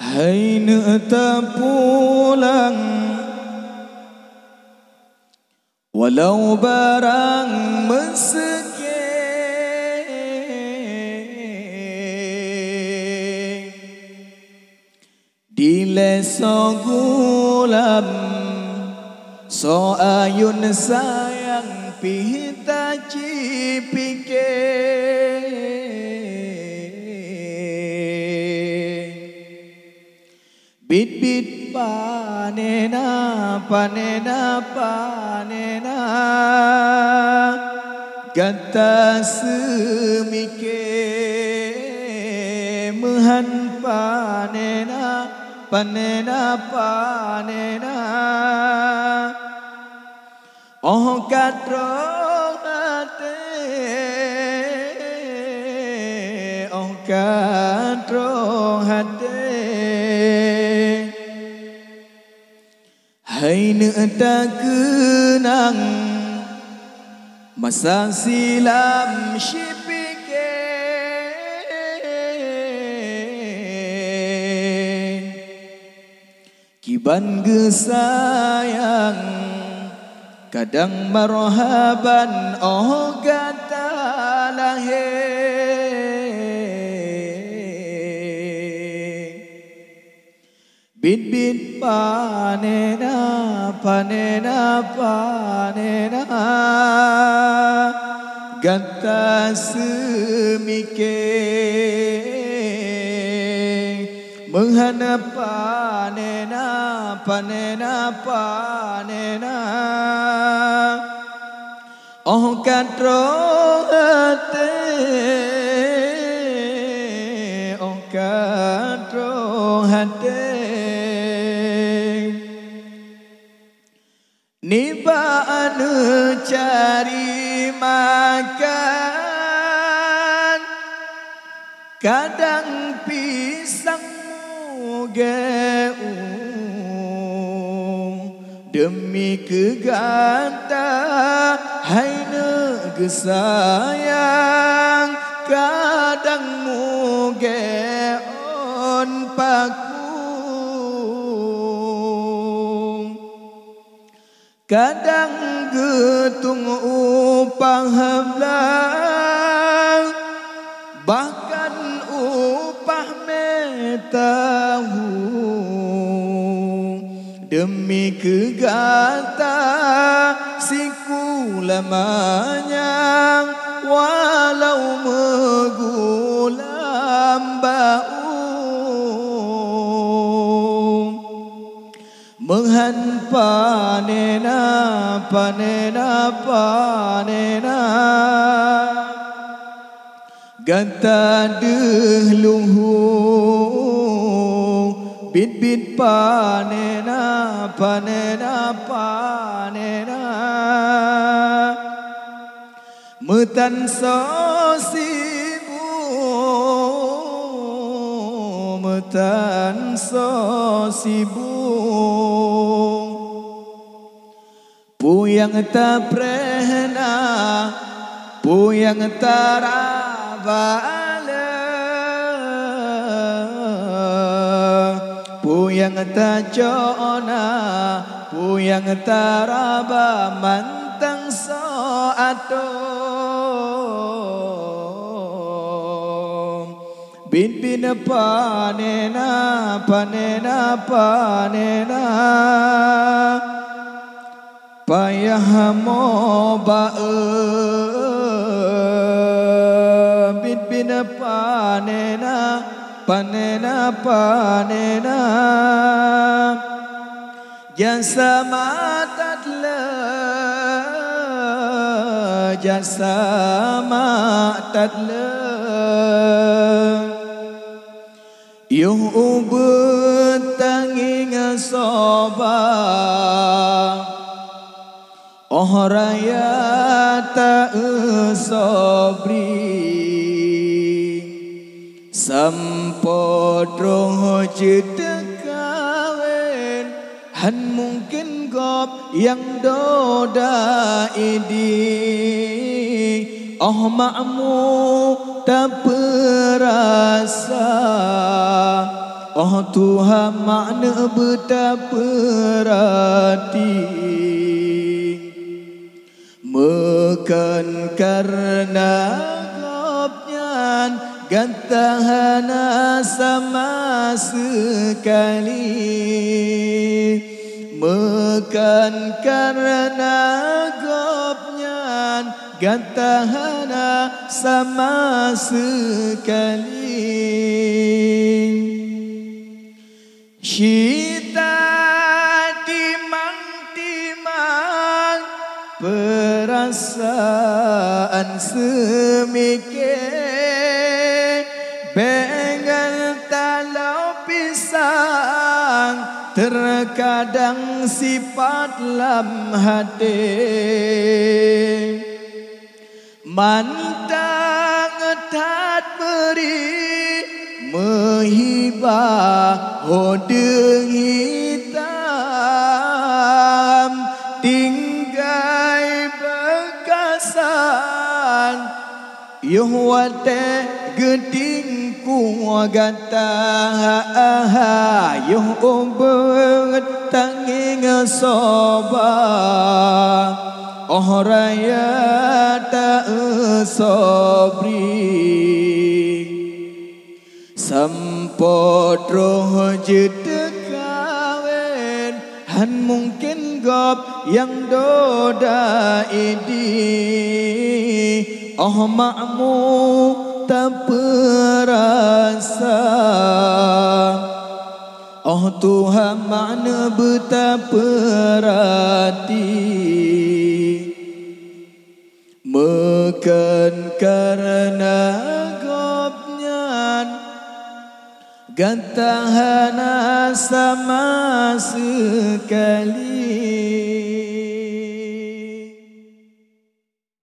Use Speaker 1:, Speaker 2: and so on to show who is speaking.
Speaker 1: Hai tak pulang, walau barang meseke di leso gulam, so ayun sayang pita cipike. Bit-bit panena, panena, panena, gata semike mehan panena, panena, panena. Oh katro hate, oh katro hate. Hai tak kenang masa silam syipike, kiban gesayang kadang marhaban oh gata lahir. Bit-bit panena, panena, panena, gata semike menghana panena, panena, panena. Oh katro hate, oh katro hate. Nibaan cari makan, kadang pisangmu geung demi kegata. Hai gesayang kadang mugeon paku, kadang getung upah belang, bahkan upah metahu demi kegata siku lamanya walau megulam bau. Menghan panena, panena, panena, gata dehluhu. Bit-bit panena, panena, panena, metan sosibu, metan sosibu. Puyang tak pernah, puyang tak rabala, puyang tak jona, puyang tak raba mantang so atom. Bin-bin panena, panena, panena, payah mo bae. Bin-bin panena, panena, panena, jasa matadla, jasa matadla. Yung ubetanging soba, oh raya tak sobri, sampodro jedekawen han mungkin gop yang doda idi. Oh makmu tak perasa, Oh Tuhan makna betapa rati, mekan karena gopnya gantahana sama sekali, mekan karena gopnya gantahana sama sekali. Kita timang-timang perasaan semikir, bengal talau pisang terkadang sifat lam hati, mantang tat beri menghibah hodeng hitam, tinggai bekasan yuhwate geding kuagata yuh ubet tanging soba oh raya ta sobri, sempot roh jedekawen han mungkin gop yang doda idi, oh makmu tak perasa, oh Tuhan makna betapa rati, mekan karena gantahana sama sekali.